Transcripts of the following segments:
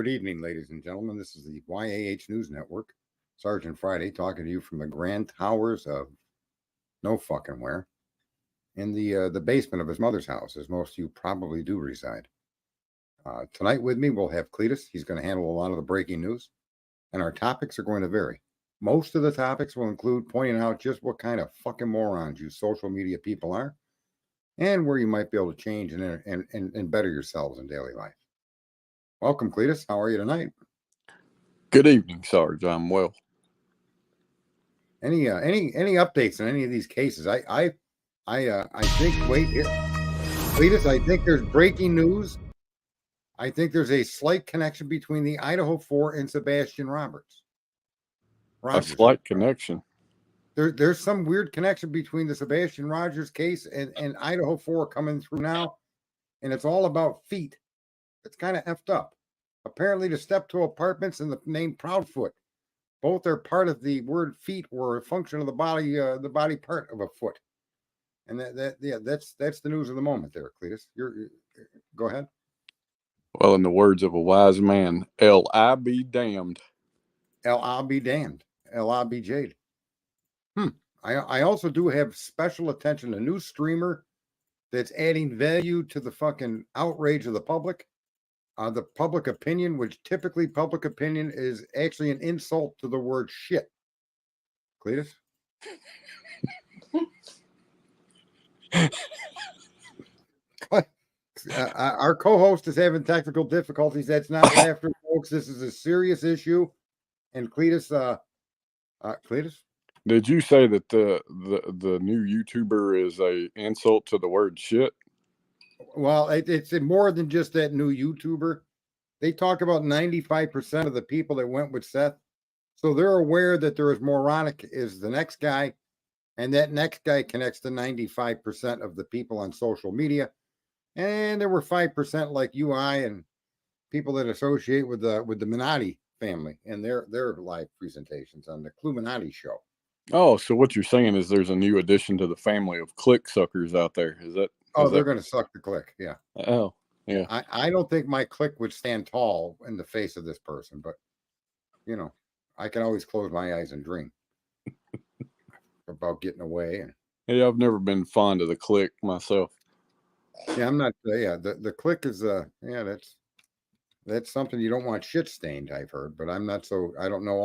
good evening, ladies and gentlemen. This is the YAH News Network. Sergeant Friday talking to you from the Grand Towers of no fucking where, in the basement of his mother's house, as most of you probably do reside. Tonight with me, we'll have Cletus. He's going to handle a lot of the breaking news, and our topics are going to vary. Most of the topics will include pointing out just what kind of fucking morons you social media people are, and where you might be able to change and better yourselves in daily life. Welcome, Cletus. How are you tonight? Good evening, Sarge. I'm well. Any updates on any of these cases? I think. Wait here, Cletus. I think there's breaking news. I think there's a slight connection between the Idaho 4 and Sebastian Rogers. A slight connection. There's some weird connection between the Sebastian Rogers case and Idaho 4 coming through now, and it's all about feet. It's kind of effed up. Apparently, the step to apartments and the name Proudfoot, both are part of the word feet, or a function of the body part of a foot. And that's the news of the moment there, Cletus. Go ahead. Well, in the words of a wise man, L.I. be damned. L.I. be damned. L.I. be jade. I also do have special attention, a new streamer that's adding value to the fucking outrage of the public. The public opinion, which typically public opinion is actually an insult to the word shit. Cletus? Our co-host is having technical difficulties. That's not laughter, folks. This is a serious issue. And Cletus, Cletus? Did you say that the new YouTuber is a insult to the word shit? Well, it's more than just that new YouTuber. They talk about 95% of the people that went with Seth. So they're aware that there is moronic is the next guy. And that next guy connects to 95% of the people on social media. And there were 5% like you, I, and people that associate with the Minotti family and their live presentations on the Cluminati show. Oh, so what you're saying is there's a new addition to the family of click suckers out there. Is that? They're going to suck the click. Yeah. Oh, yeah. I don't think my click would stand tall in the face of this person, but I can always close my eyes and dream about getting away. And yeah, I've never been fond of the click myself. Yeah, I'm not. The click is that's something you don't want shit stained. I've heard, but I'm not so. I don't know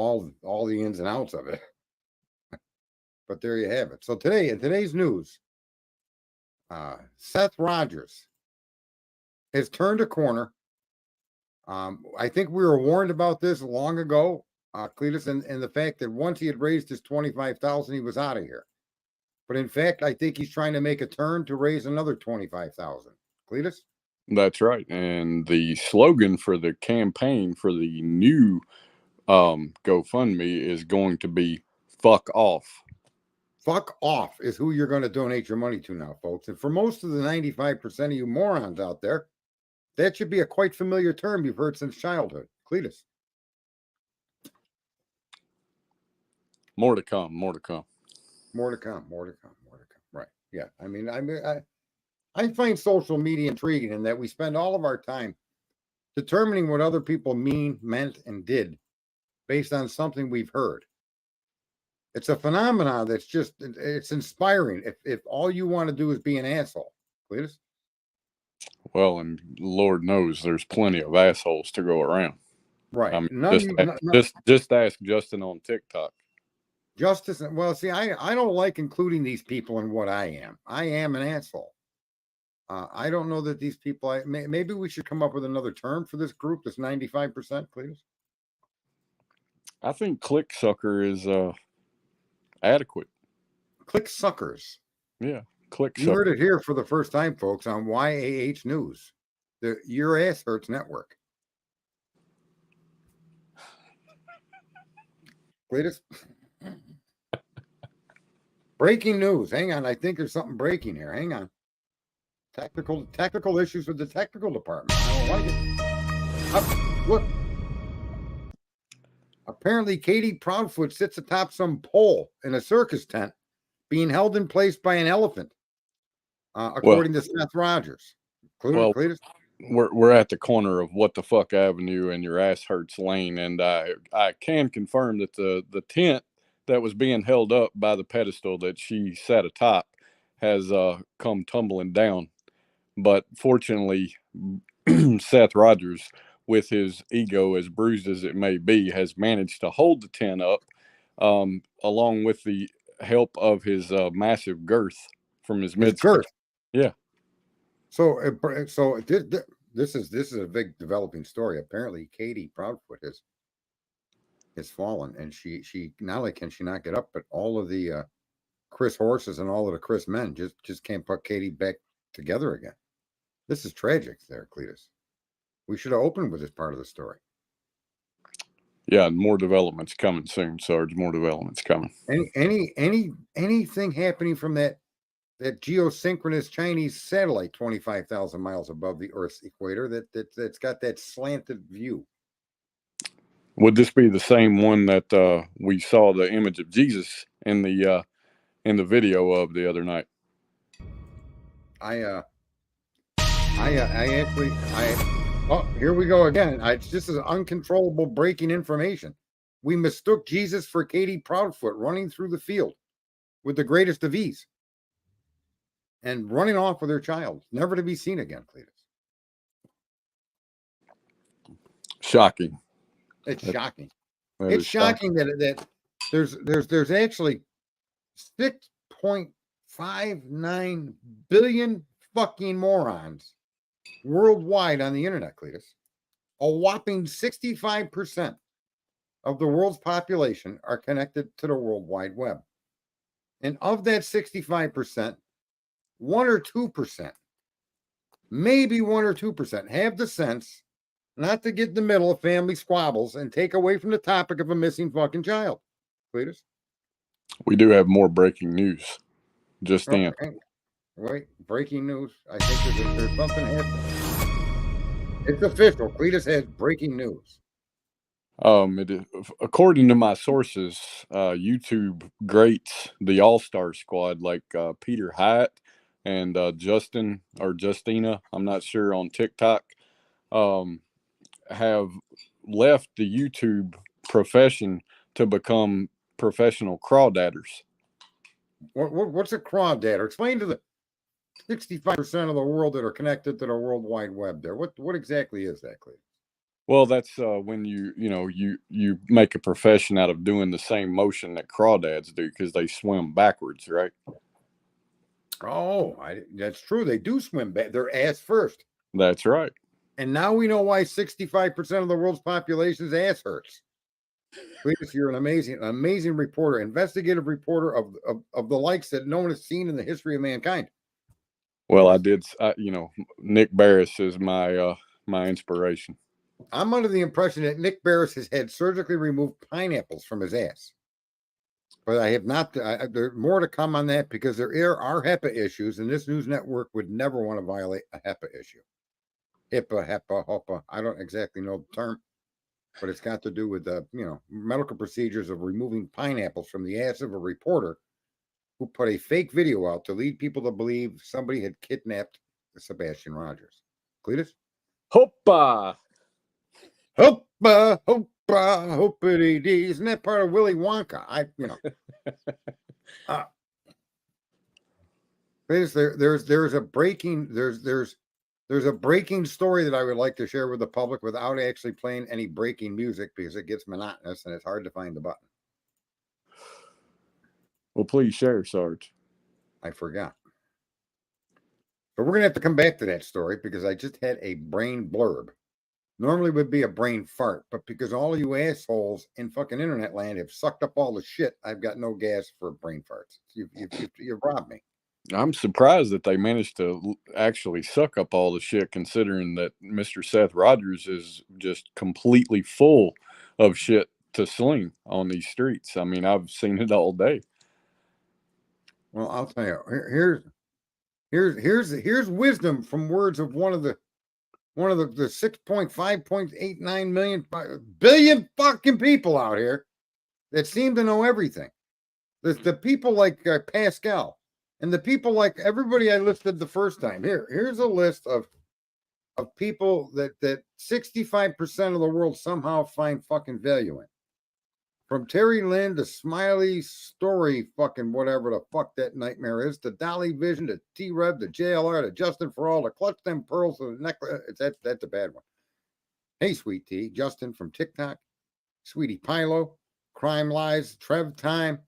all the ins and outs of it. But there you have it. So today, in today's news, Seth Rogers has turned a corner. I think we were warned about this long ago, Cletus, and the fact that once he had raised his $25,000, he was out of here. But in fact, I think he's trying to make a turn to raise another $25,000. Cletus? That's right. And the slogan for the campaign for the new GoFundMe is going to be "Fuck Off." Fuck off is who you're going to donate your money to now, folks. And for most of the 95% of you morons out there, that should be a quite familiar term you've heard since childhood. Cletus. More to come. More to come. More to come. More to come. More to come. Right. Yeah. I find social media intriguing in that we spend all of our time determining what other people meant, and did based on something we've heard. It's a phenomenon that's it's inspiring if all you want to do is be an asshole. Cletus? Well, and Lord knows there's plenty of assholes to go around. Right. I mean, just ask Justin on TikTok. Justice. Well, see, I don't like including these people in what I am. I am an asshole. I don't know that these people. Maybe we should come up with another term for this group. This 95%, Cletus. I think click sucker is adequate. Click suckers. Yeah, click. You heard it here for the first time, folks, on YAH News, the Your Ass Hurts Network. Cletus? Breaking news. Hang on. I think there's something breaking here. Hang on. Technical issues with the technical department. I don't like it. Look. Apparently, Katie Proudfoot sits atop some pole in a circus tent being held in place by an elephant, according to Seth Rogers. Cletus? we're at the corner of What the Fuck Avenue and Your Ass Hurts Lane, and I can confirm that the tent that was being held up by the pedestal that she sat atop has come tumbling down. But fortunately, Seth Rogers, with his ego as bruised as it may be, has managed to hold the tent up, along with the help of his massive girth from his His midsection. girth. Yeah. So this is a big developing story. Apparently, Katie Proudfoot has fallen, and she not only can she not get up, but all of the Chris horses and all of the Chris men just can't put Katie back together again. This is tragic, there, Cletus. We should have opened with this part of the story. Yeah, more developments coming soon, Sarge. More developments coming. Anything happening from that geosynchronous Chinese satellite 25,000 miles above the Earth's equator that's got that slanted view? Would this be the same one that we saw the image of Jesus in the video of the other night? Oh, here we go again. This is uncontrollable breaking information. We mistook Jesus for Katie Proudfoot running through the field with the greatest of ease and running off with her child, never to be seen again, Cletus. Shocking. It's shocking. That It's is shocking that there's actually 6.59 billion fucking morons worldwide on the internet, Cletus. A whopping 65% of the world's population are connected to the World Wide Web. And of that 65%, 1 or 2%, maybe 1 or 2%, have the sense not to get in the middle of family squabbles and take away from the topic of a missing fucking child. Cletus? We do have more breaking news. Just in. Wait, breaking news. I think there's something happening. It's official. Cletus has breaking news. According to my sources, YouTube greats the All-Star squad like Peter Hyatt and Justin or Justina, I'm not sure, on TikTok, have left the YouTube profession to become professional crawdadders. What's a crawdadder? Explain to the 65% of the world that are connected to the World Wide Web there. What exactly is that, Cletus? Well, that's when you make a profession out of doing the same motion that crawdads do because they swim backwards, right? Oh, that's true. They do swim back. They're ass first. That's right. And now we know why 65% of the world's population's ass hurts. Cletus, you're an amazing reporter, investigative reporter of the likes that no one has seen in the history of mankind. Well, I did. Nick Barris is my inspiration. I'm under the impression that Nick Barris has had surgically removed pineapples from his ass. But I have not. There's more to come on that because there are HEPA issues, and this news network would never want to violate a HEPA issue. HEPA. I don't exactly know the term, but it's got to do with medical procedures of removing pineapples from the ass of a reporter who put a fake video out to lead people to believe somebody had kidnapped Sebastian Rogers. Cletus? Hoppa! Hoppa, hoppa, hoppity dee. Isn't that part of Willy Wonka? There's a breaking story that I would like to share with the public without actually playing any breaking music because it gets monotonous and it's hard to find the button. Well, please share, Sarge. I forgot. But we're gonna have to come back to that story because I just had a brain blurb. Normally would be a brain fart, but because all of you assholes in fucking internet land have sucked up all the shit, I've got no gas for brain farts. You've robbed me. I'm surprised that they managed to actually suck up all the shit, considering that Mr. Seth Rogers is just completely full of shit to sling on these streets. I mean, I've seen it all day. Well, I'll tell you. Here's wisdom from words of one of the 6.5.89 billion fucking people out here that seem to know everything. The people like Pascal and the people like everybody I listed the first time. Here's a list of of people that 65% of the world somehow find fucking value in. From Terry Lynn to Smiley Story, fucking whatever the fuck that nightmare is, to Dolly Vision, to T-Rev, to JLR, to Justin for all, to Clutch Them Pearls, to the necklace. That's a bad one. Hey, Sweet Tea, Justin from TikTok, Sweetie Pilo, Crime Lies, Trev Time.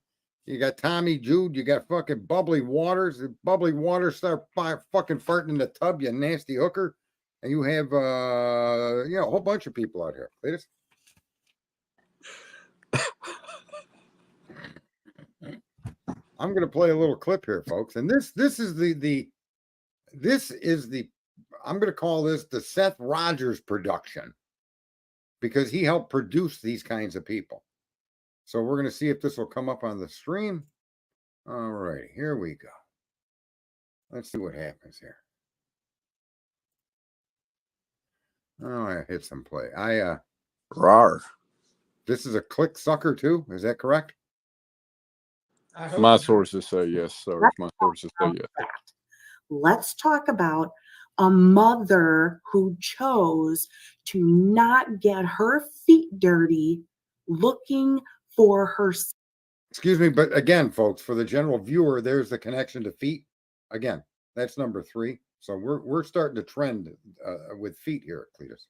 You got Tommy Jude, you got fucking Bubbly Waters. The Bubbly Waters start fucking farting in the tub, you nasty hooker. And you have a whole bunch of people out here. Latest. I'm going to play a little clip here, folks, and this is the I'm going to call this the Seth Rogers production because he helped produce these kinds of people. So we're going to see if this will come up on the stream. All right, here we go. Let's see what happens here. Oh, I hit some play. Rawr. This is a click sucker too. Is that correct? My sources say yes, sir. My sources say yes. Let's talk about a mother who chose to not get her feet dirty looking for her. Excuse me, but again, folks, for the general viewer, there's the connection to feet. Again, that's number 3. So we're starting to trend with feet here, Cletus.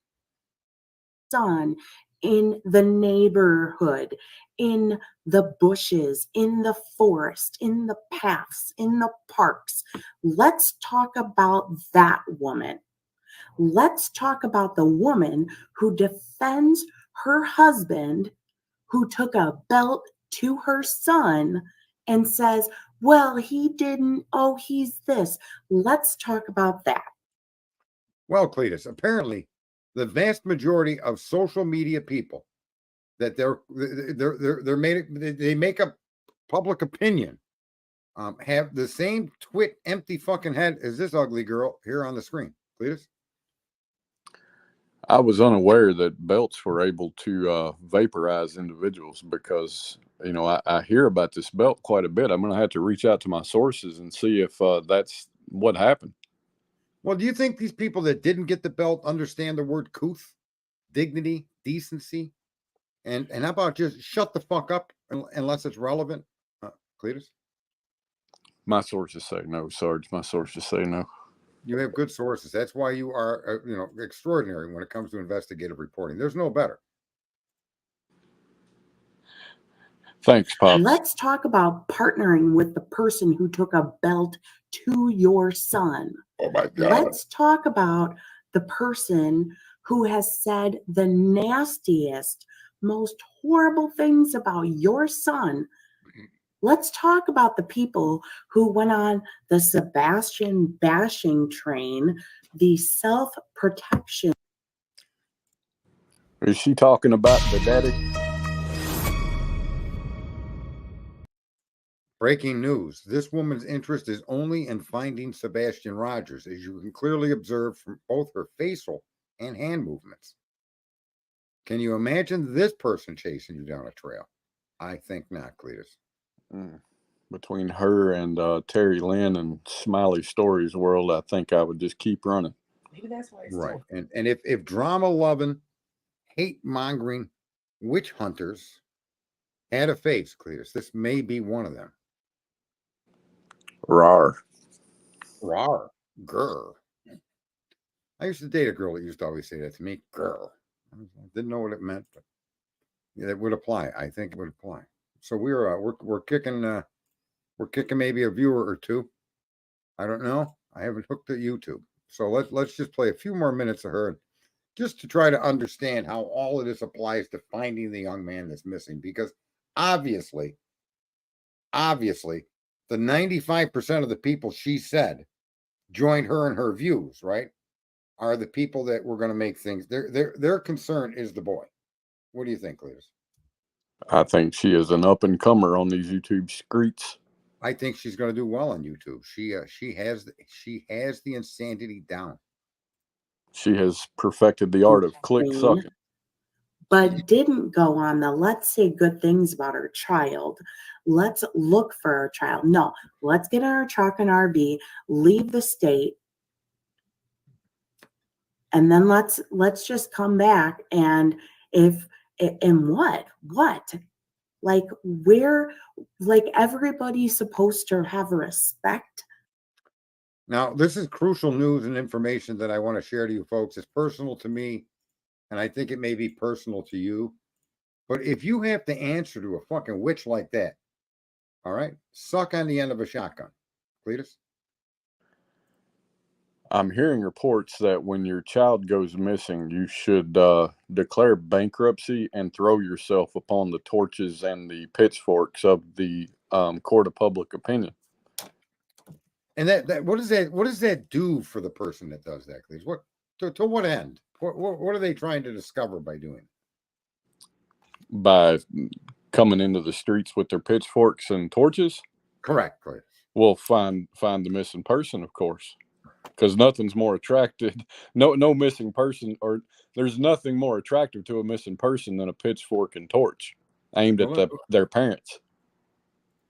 Son in the neighborhood, in the bushes, in the forest, in the paths, in the parks. Let's talk about that woman. Let's talk about the woman who defends her husband, who took a belt to her son and says, well, he didn't. Oh, he's this. Let's talk about that. Well, Cletus, apparently the vast majority of social media people that they make up public opinion have the same empty fucking head as this ugly girl here on the screen. Cletus? I was unaware that belts were able to vaporize individuals because, I hear about this belt quite a bit. I'm going to have to reach out to my sources and see if that's what happened. Well, do you think these people that didn't get the belt understand the word couth, dignity, decency? And how about just shut the fuck up unless it's relevant, Cletus? My sources say no, Sarge. My sources say no. You have good sources. That's why you are, extraordinary when it comes to investigative reporting. There's no better. Thanks, Pops. Let's talk about partnering with the person who took a belt to your son. Oh my God. Let's talk about the person who has said the nastiest, most horrible things about your son. Let's talk about the people who went on the Sebastian bashing train, the self-protection. Is she talking about the daddy? Breaking news. This woman's interest is only in finding Sebastian Rogers, as you can clearly observe from both her facial and hand movements. Can you imagine this person chasing you down a trail? I think not, Cletus. Between her and Terry Lynn and Smiley Stories world, I think I would just keep running. Maybe that's why it's right. And if drama-loving, hate-mongering witch hunters had a face, Cletus, this may be one of them. Rawr. Rawr. Grr. I used to date a girl that used to always say that to me. Girl. I didn't know what it meant, but yeah, it would apply. I think it would apply. So we're kicking maybe a viewer or two. I don't know. I haven't hooked at YouTube. So let's just play a few more minutes of her just to try to understand how all of this applies to finding the young man that's missing. Because obviously, the 95% of the people she said joined her in her views, right, are the people that were going to make things. Their concern is the boy. What do you think, Cletus? I think she is an up and comer on these YouTube streets. I think she's going to do well on YouTube. She has the insanity down. She has perfected the art of click sucking. But didn't go on the let's say good things about her child. Let's look for her child. No, let's get in our truck and RV, leave the state, And then let's just come back and what? Like where, like everybody's supposed to have respect. Now, this is crucial news and information that I want to share to you folks. It's personal to me, and I think it may be personal to you. But if you have to answer to a fucking witch like that, all right, suck on the end of a shotgun. Cletus? I'm hearing reports that when your child goes missing, you should declare bankruptcy and throw yourself upon the torches and the pitchforks of the court of public opinion. And that what does that do for the person that does that, Cletus? What to what end? What are they trying to discover by doing it? By coming into the streets with their pitchforks and torches? Correct, Cletus. We'll find the missing person, of course, because nothing's more attractive. No missing person, or there's nothing more attractive to a missing person than a pitchfork and torch aimed at their parents.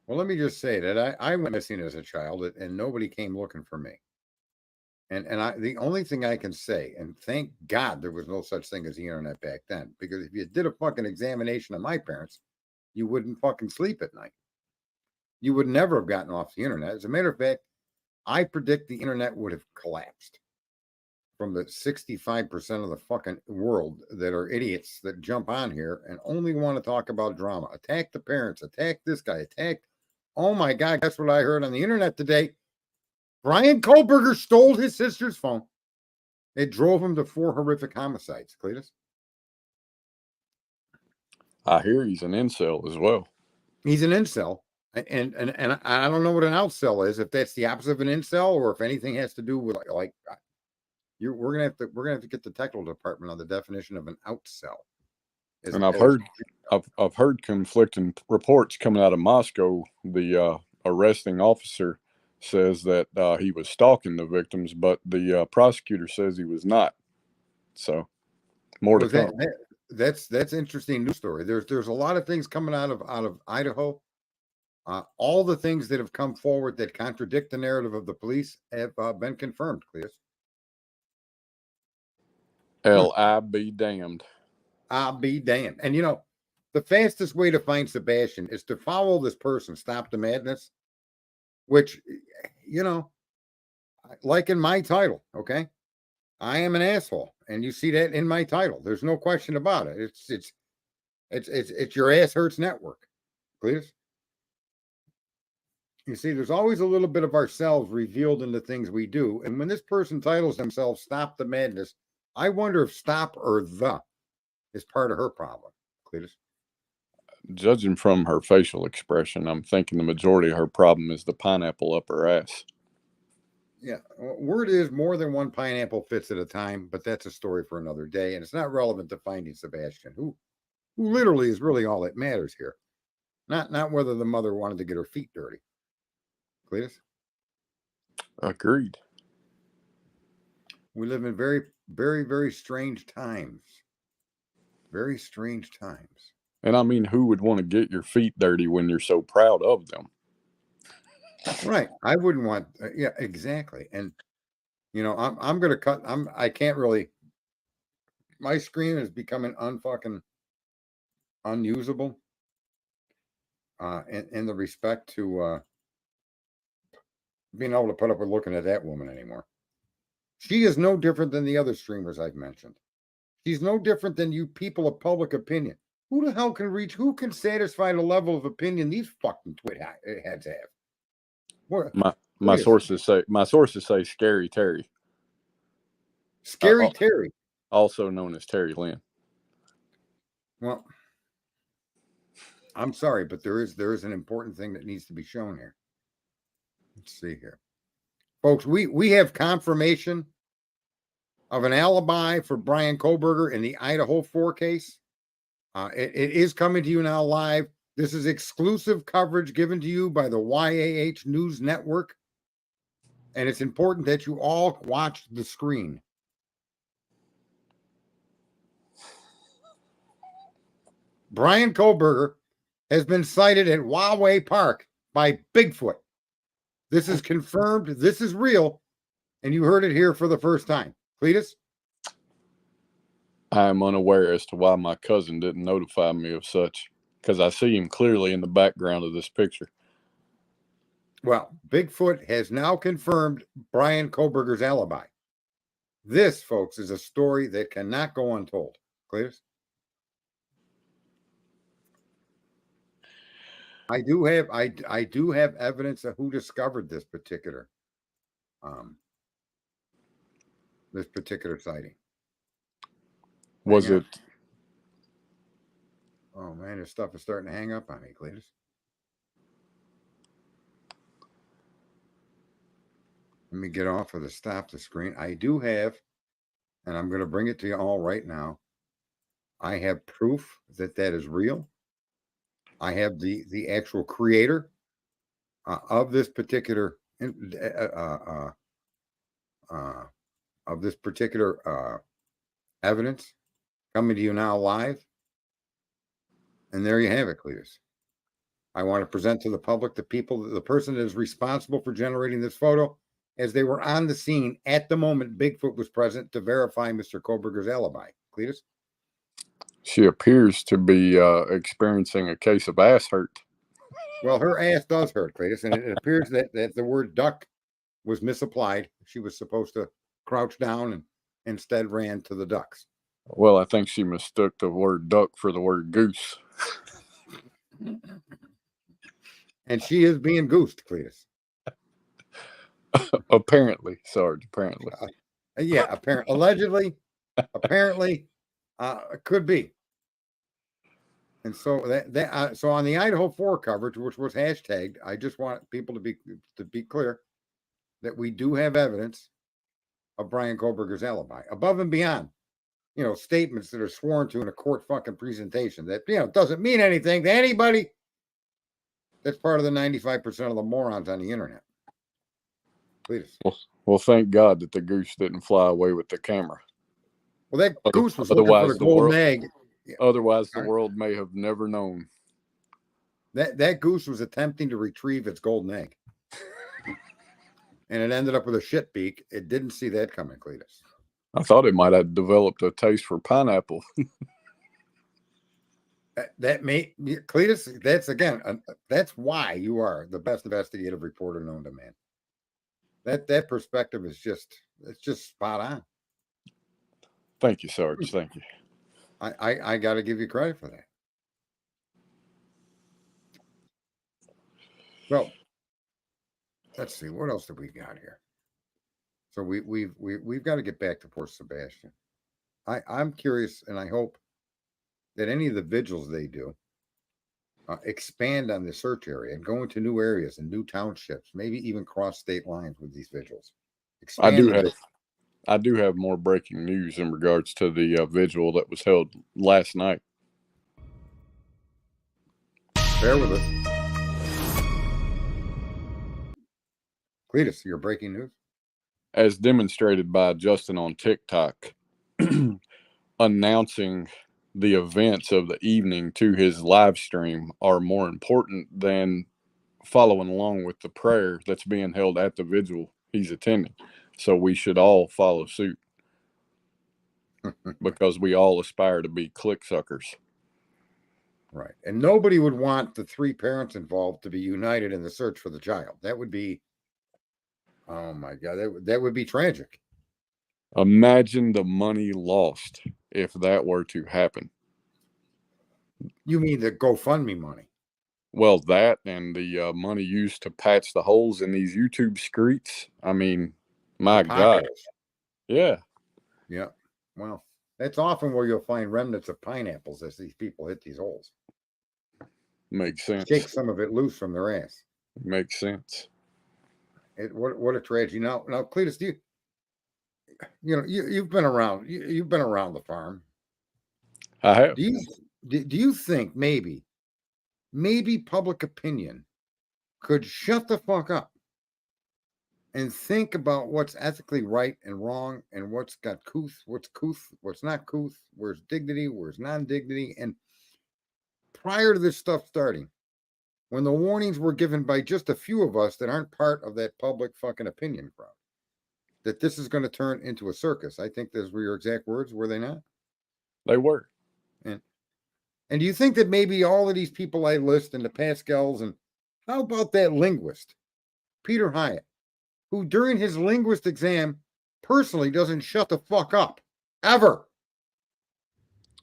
Well, let me just say that I went missing as a child, and nobody came looking for me. And the only thing I can say, and thank God there was no such thing as the internet back then, because if you did a fucking examination of my parents, you wouldn't fucking sleep at night. You would never have gotten off the internet. As a matter of fact, I predict the internet would have collapsed from the 65% of the fucking world that are idiots that jump on here and only want to talk about drama. Attack the parents, attack this guy, attack. Oh my God, that's what I heard on the internet today. Brian Kohlberger stole his sister's phone. It drove him to 4 horrific homicides. Cletus? I hear he's an incel as well. He's an incel. And I don't know what an outcel is, if that's the opposite of an incel, or if anything has to do with like we're gonna have to get the technical department on the definition of an outcel. And I've heard conflicting reports coming out of Moscow. The arresting officer says that he was stalking the victims, but the prosecutor says he was not. So more to come. That's interesting news story. There's a lot of things coming out of Idaho. All the things that have come forward that contradict the narrative of the police have been confirmed, Cleus. I be damned. I'll be damned. And the fastest way to find Sebastian is to follow this person, Stop the Madness, which, like in my title, okay? I am an asshole, and you see that in my title. There's no question about it. It's your Ass Hurts Network, Cleus. You see, there's always a little bit of ourselves revealed in the things we do. And when this person titles themselves Stop the Madness, I wonder if stop or the is part of her problem, Cletus. Judging from her facial expression, I'm thinking the majority of her problem is the pineapple up her ass. Yeah, word is more than one pineapple fits at a time, but that's a story for another day. And it's not relevant to finding Sebastian, who literally is really all that matters here. Not whether the mother wanted to get her feet dirty. Cletus? Agreed. We live in very, very, very strange times. Very strange times. And I mean, who would want to get your feet dirty when you're so proud of them? Right. I wouldn't want. Yeah, exactly. And I'm going to cut. I can't really. My screen is becoming unfucking unusable. In the respect to being able to put up with looking at that woman anymore. She is no different than the other streamers I've mentioned. She's no different than you people of public opinion. Who the hell who can satisfy the level of opinion these fucking twit heads have? What? My sources say Scary Terry. Scary Terry. Also known as Terry Lynn. Well, I'm sorry, but there is an important thing that needs to be shown here. Let's see here. Folks, we have confirmation of an alibi for Brian Kohlberger in the Idaho 4 case. It is coming to you now live. This is exclusive coverage given to you by the YAH News Network. And it's important that you all watch the screen. Brian Kohlberger has been sighted at YAH Park by Bigfoot. This is confirmed. This is real. And you heard it here for the first time. Cletus? I am unaware as to why my cousin didn't notify me of such, because I see him clearly in the background of this picture. Well, Bigfoot has now confirmed Brian Koberger's alibi. This, folks, is a story that cannot go untold. Cletus? I do have evidence of who discovered this particular sighting. Was Hang on. it? Oh man, this stuff is starting to hang up on me, Cletus. Let me get off of the stop the screen. I do have, and I'm going to bring it to you all right now. I have proof that that is real. I have the actual creator of this particular evidence coming to you now live. And there you have it, Cletus. I want to present to the public the person that is responsible for generating this photo, as they were on the scene at the moment Bigfoot was present to verify Mr. Koberger's alibi. Cletus? She appears to be experiencing a case of ass hurt. Well, her ass does hurt, Cletus, and it appears that the word duck was misapplied. She was supposed to crouch down and instead ran to the ducks. Well, I think she mistook the word duck for the word goose. And she is being goosed, Cletus. Apparently, Sarge, apparently. Yeah, apparently, allegedly, apparently, could be. And so so on the Idaho 4 coverage, which was hashtagged, I just want people to be clear that we do have evidence of Brian Koberger's alibi, above and beyond, statements that are sworn to in a court fucking presentation that doesn't mean anything to anybody. That's part of the 95% of the morons on the internet. Please. Well, thank God that the goose didn't fly away with the camera. Well, that goose was looking for the golden egg. Otherwise, the world may have never known. That goose was attempting to retrieve its golden egg. And it ended up with a shit beak. It didn't see that coming, Cletus. I thought it might have developed a taste for pineapple. Cletus, that's why you are the best investigative reporter known to man. That perspective is just spot on. Thank you, Sarge. Thank you. I got to give you credit for that. Well, let's see, what else do we got here? So we've got to get back to Port Sebastian. I'm curious, and I hope that any of the vigils they do expand on the search area and go into new areas and new townships, maybe even cross state lines with these vigils. I do have more breaking news in regards to the vigil that was held last night. Bear with us. Cletus, your breaking news? As demonstrated by Justin on TikTok, announcing the events of the evening to his live stream are more important than following along with the prayer that's being held at the vigil he's attending. So we should all follow suit because we all aspire to be click suckers. Right. And nobody would want the 3 parents involved to be united in the search for the child. That would be, oh my God, that would be tragic. Imagine the money lost if that were to happen. You mean the GoFundMe money? Well, that and the money used to patch the holes in these YouTube streets. I mean, my God. Yeah. Yeah. Well, that's often where you'll find remnants of pineapples as these people hit these holes. Makes sense. Shake some of it loose from their ass. Makes sense. What a tragedy. Now, Cletus, you've been around. You've been around the farm. I have. Do you think maybe public opinion could shut the fuck up and think about what's ethically right and wrong, and what's got couth, what's not couth, where's dignity, where's non-dignity? And prior to this stuff starting, when the warnings were given by just a few of us that aren't part of that public fucking opinion crowd, that this is going to turn into a circus. I think those were your exact words, were they not? They were. And do you think that maybe all of these people I list and the Pascals, and how about that linguist, Peter Hyatt, who during his linguist exam personally doesn't shut the fuck up ever,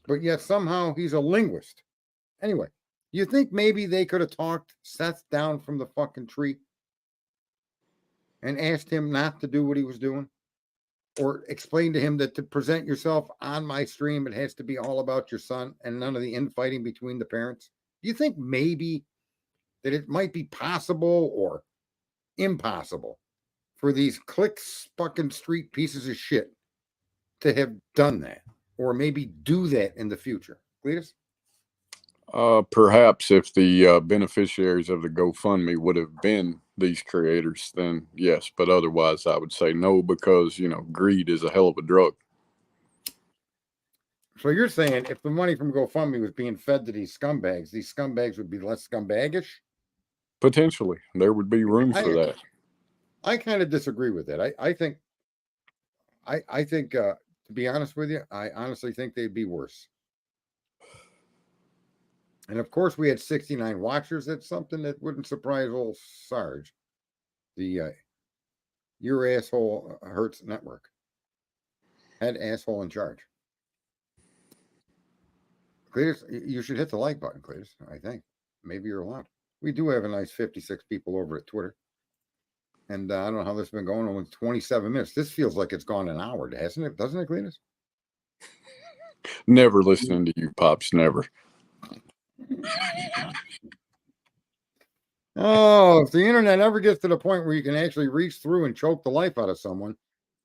but yet somehow he's a linguist. Anyway, you think maybe they could have talked Seth down from the fucking tree and asked him not to do what he was doing? Or explain to him that to present yourself on my stream, it has to be all about your son and none of the infighting between the parents? Do you think maybe that it might be possible or impossible for these clicks fucking street pieces of shit to have done that, or maybe do that in the future? Cletus? Perhaps if the beneficiaries of the GoFundMe would have been these creators, then yes. But otherwise, I would say no, because, greed is a hell of a drug. So you're saying if the money from GoFundMe was being fed to these scumbags would be less scumbaggish? Potentially, there would be room for that. I kind of disagree with that. I think, to be honest with you, I honestly think they'd be worse. And of course, we had 69 watchers. That's something that wouldn't surprise old Sarge, the Your Asshole Hurts Network. Head asshole in charge. Cletus, you should hit the like button, Cletus. I think maybe you're allowed. We do have a nice 56 people over at Twitter. And I don't know how this has been going on with 27 minutes. This feels like it's gone an hour, hasn't it? Doesn't it, Cletus? Never listening to you, Pops. Never. Oh, if the internet ever gets to the point where you can actually reach through and choke the life out of someone,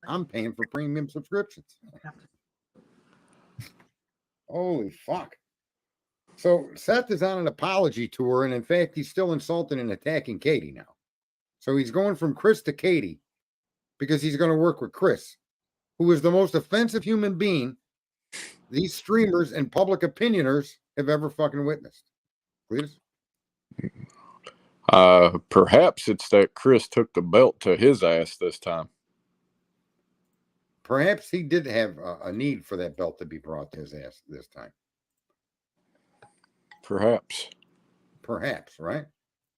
I'm paying for premium subscriptions. Holy fuck. So Seth is on an apology tour, and in fact, he's still insulting and attacking Katie now. So he's going from Chris to Katie because he's going to work with Chris, who is the most offensive human being these streamers and public opinioners have ever fucking witnessed. Please? Perhaps it's that Chris took the belt to his ass this time. Perhaps he did have a need for that belt to be brought to his ass this time. Perhaps, right?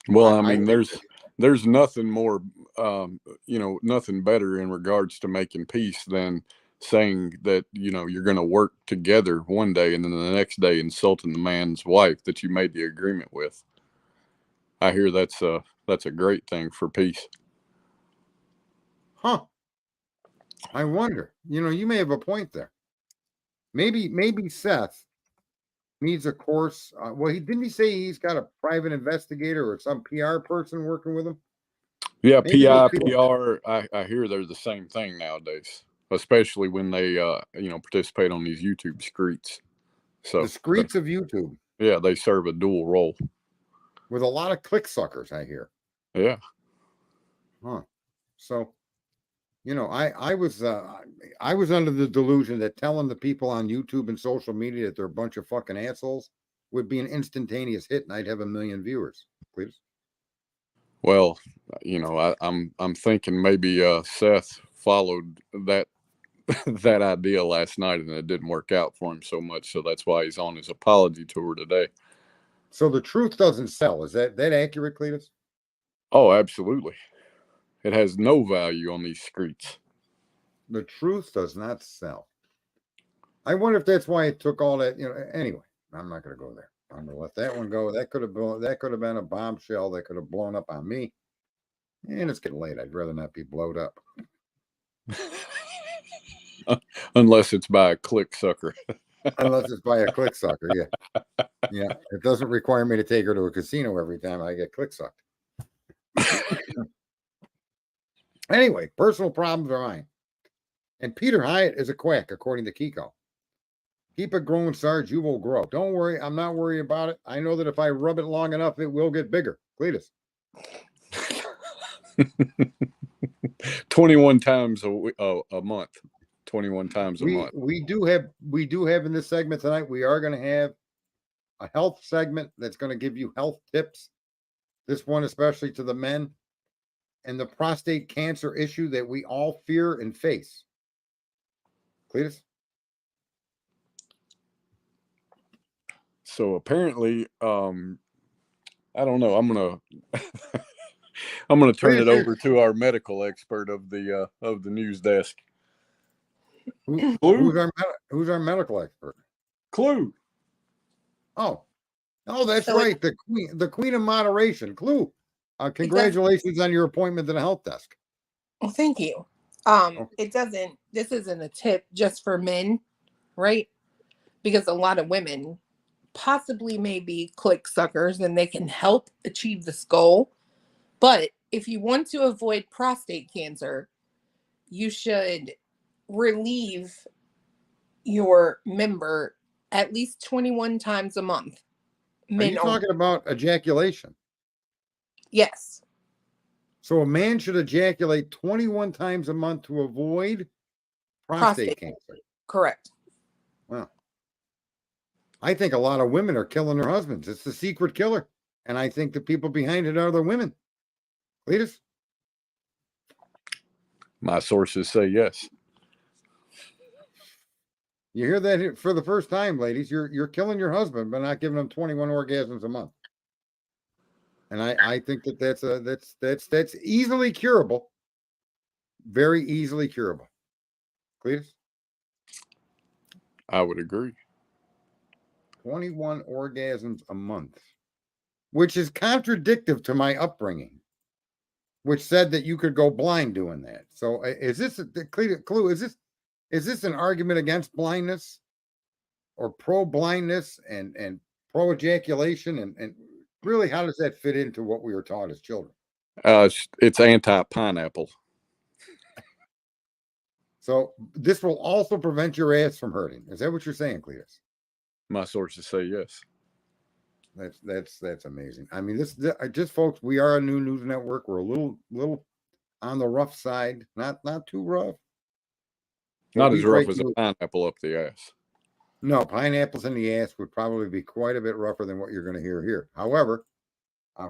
Well, I mean, there's nothing more, nothing better in regards to making peace than saying that, you're going to work together one day and then the next day insulting the man's wife that you made the agreement with. I hear that's a great thing for peace. Huh. I wonder, you may have a point there. Maybe Seth needs a course. Well, didn't he say he's got a private investigator or some PR person working with him? Yeah, PR. I hear they're the same thing nowadays, especially when they, participate on these YouTube screeds. So the screeds of YouTube. Yeah, they serve a dual role. With a lot of click suckers, I hear. Yeah. Huh. So, I was under the delusion that telling the people on YouTube and social media that they're a bunch of fucking assholes would be an instantaneous hit, and I'd have 1 million viewers. Please. Well, I'm thinking maybe Seth followed that that idea last night, and it didn't work out for him so much. So that's why he's on his apology tour today. So the truth doesn't sell. Is that accurate, Cletus? Oh, absolutely. It has no value on these streets. The truth does not sell. I wonder if that's why it took all that. Anyway, I'm not going to go there. I'm going to let that one go. That could have been a bombshell that could have blown up on me. And it's getting late. I'd rather not be blowed up. Unless it's by a click sucker. Unless it's by a click sucker, yeah. Yeah. It doesn't require me to take her to a casino every time I get click sucked. Anyway, personal problems are mine. And Peter Hyatt is a quack, according to Kiko. Keep it growing, Sarge. You will grow. Don't worry. I'm not worried about it. I know that if I rub it long enough, it will get bigger. Cletus. 21 times a month. 21 times a month. We do have in this segment tonight, we are going to have a health segment that's going to give you health tips. This one, especially to the men, and the prostate cancer issue that we all fear and face. Cletus? So apparently, I don't know. I'm gonna I'm gonna turn it over to our medical expert of the news desk. Who's our medical expert? Clue. Oh, that's So right. The queen of moderation, Clue. Congratulations on your appointment to the help desk. well, thank you. This isn't a tip just for men, right? Because a lot of women possibly may be click suckers and they can help achieve this goal. But if you want to avoid prostate cancer, you should relieve your member at least 21 times a month. Are you talking about ejaculation? Yes. So a man should ejaculate 21 times a month to avoid prostate cancer. Correct. Wow. I think a lot of women are killing their husbands. It's the secret killer. And I think the people behind it are the women. Cletus? My sources say yes. You hear that for the first time, ladies. You're killing your husband by not giving him 21 orgasms a month. And I think that's easily curable. Very easily curable. Cletus? I would agree. 21 orgasms a month, which is contradictory to my upbringing, which said that you could go blind doing that. So is this a clue? Is this an argument against blindness or pro blindness and pro ejaculation? And really, how does that fit into what we were taught as children? It's anti-pineapple. So this will also prevent your ass from hurting. Is that what you're saying, Cletus? My sources say yes. That's amazing. I mean, this just folks, we are a new news network. We're a little on the rough side, not too rough. Not as rough as a pineapple up the ass. No, pineapples in the ass would probably be quite a bit rougher than what you're going to hear here. However,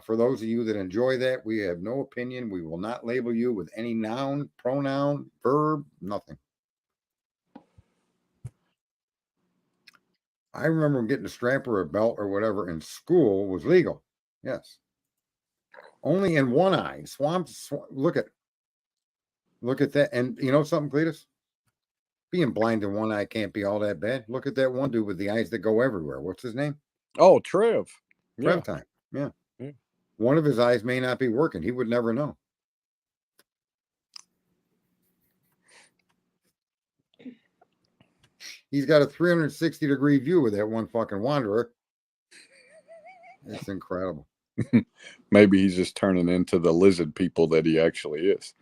for those of you that enjoy that, we have no opinion. We will not label you with any noun, pronoun, verb, nothing. I remember getting a strap or a belt or whatever in school was legal. Yes. Only in one eye. Look at that. And you know something, Cletus? Being blind in one eye can't be all that bad. Look at that one dude with the eyes that go everywhere. What's his name? Oh, Trev. Trev time. Yeah. One of his eyes may not be working. He would never know. He's got a 360-degree view with that one fucking wanderer. It's incredible. Maybe he's just turning into the lizard people that he actually is.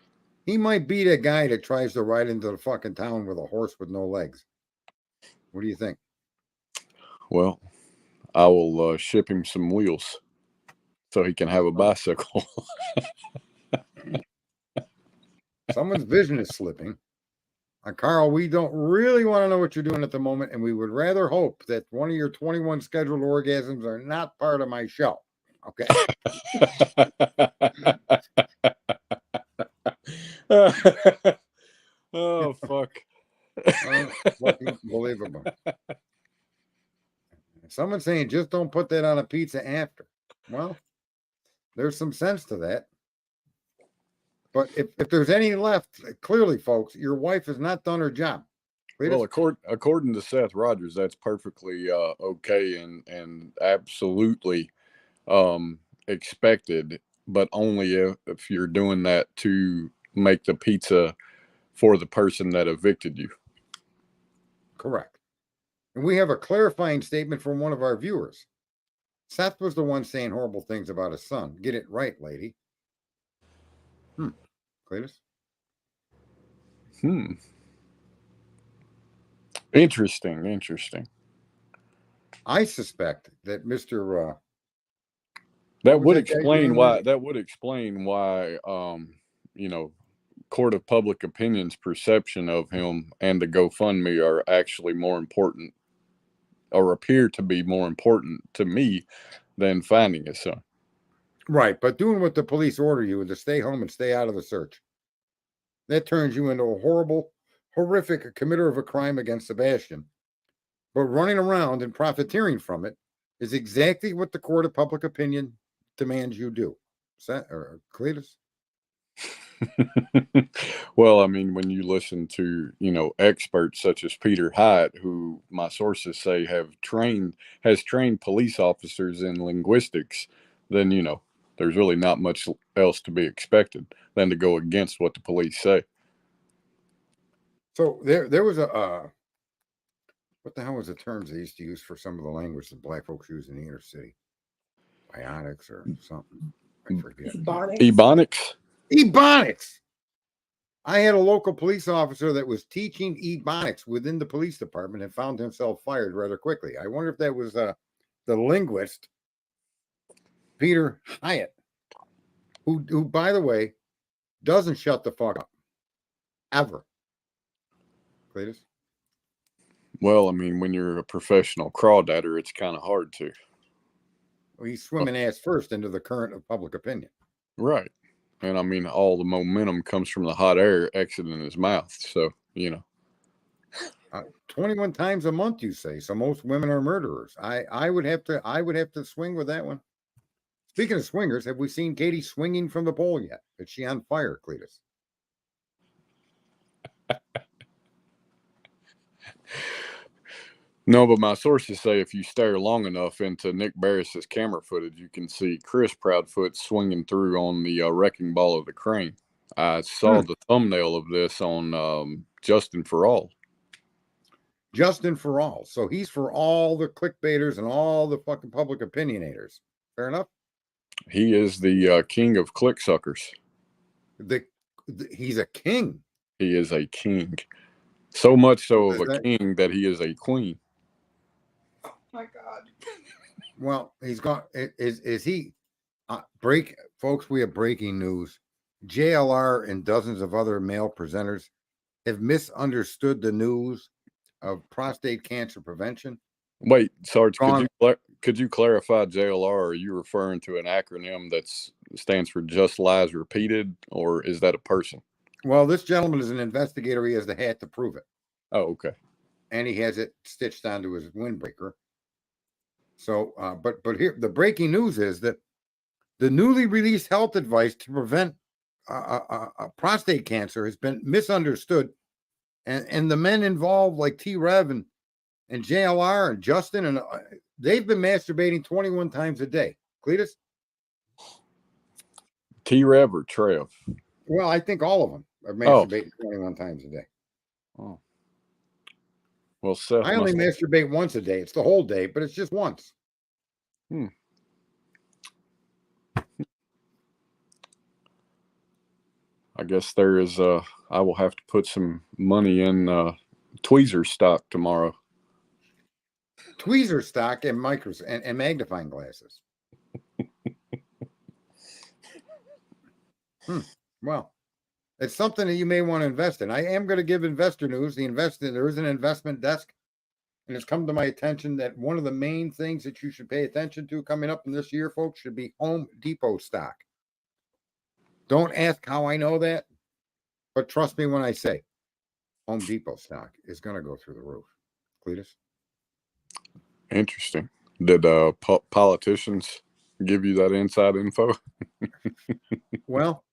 He might be that guy that tries to ride into the fucking town with a horse with no legs. What do you think? Well, I will ship him some wheels so he can have a bicycle. Someone's vision is slipping. Carl, we don't really want to know what you're doing at the moment, and we would rather hope that one of your 21 scheduled orgasms are not part of my show. Okay. Oh, fuck. Unbelievable. Someone's saying just don't put that on a pizza after. Well, there's some sense to that. But if there's any left, clearly, folks, your wife has not done her job. Well, according to Seth Rogers, that's perfectly okay and absolutely expected, but only if you're doing that to make the pizza for the person that evicted you. Correct. And we have a clarifying statement from one of our viewers. Seth was the one saying horrible things about his son. Get it right, lady. Cletus? Interesting. I suspect that Mr. That would explain why. Court of public opinion's perception of him and the GoFundMe are actually more important, or appear to be more important to me than finding his son. Right, but doing what the police order you to stay home and stay out of the search, that turns you into a horrific committer of a crime against Sebastian. But running around and profiteering from it is exactly what the court of public opinion demands you do. Is that or Cletus? Well, I mean, when you listen to, experts such as Peter Hyatt, who my sources say has trained police officers in linguistics, then, there's really not much else to be expected than to go against what the police say. So there was a what the hell was the terms they used to use for some of the language that black folks use in the inner city? Biotics or something. I forget. Ebonics? Ebonics. I had a local police officer that was teaching Ebonics within the police department and found himself fired rather quickly. I wonder if that was the linguist, Peter Hyatt, who, by the way, doesn't shut the fuck up. Ever. Cletus? Well, I mean, when you're a professional crawdadder, it's kind of hard to. Well, he's swimming ass first into the current of public opinion. Right. And I mean, all the momentum comes from the hot air exiting his mouth. So, 21 times a month, you say. So most women are murderers. I would have to swing with that one. Speaking of swingers, have we seen Katie swinging from the pole yet? Is she on fire, Cletus? No, but my sources say if you stare long enough into Nick Barris's camera footage, you can see Chris Proudfoot swinging through on the wrecking ball of the crane. I saw the thumbnail of this on Justin for All. Justin for All. So he's for all the clickbaiters and all the fucking public opinionators. Fair enough? He is the king of click suckers. He's a king. He is a king. So much so of a king that he is a queen. Oh my God. Well, he's got is he folks, we have breaking news. JLR and dozens of other male presenters have misunderstood the news of prostate cancer prevention. Wait, Sarge, could you clarify JLR? Are you referring to an acronym that stands for Just Lies Repeated, or is that a person? Well, this gentleman is an investigator. He has the hat to prove it. Oh, okay. And he has it stitched onto his windbreaker. So, but here, the breaking news is that the newly released health advice to prevent prostate cancer has been misunderstood. And the men involved, like T-Rev and JLR and Justin, and they've been masturbating 21 times a day. Cletus? T-Rev or Trev? Well, I think all of them are masturbating 21 times a day. Oh. Well, Seth, I only masturbate once a day. It's the whole day, but it's just once. I guess there is I will have to put some money in tweezer stock tomorrow. Tweezer stock and and magnifying glasses. Well, it's something that you may want to invest in. I am going to give investor news. There is an investment desk, and it's come to my attention that one of the main things that you should pay attention to coming up in this year, folks, should be Home Depot stock. Don't ask how I know that, but trust me when I say Home Depot stock is going to go through the roof. Cletus? Interesting. Did politicians give you that inside info? Well,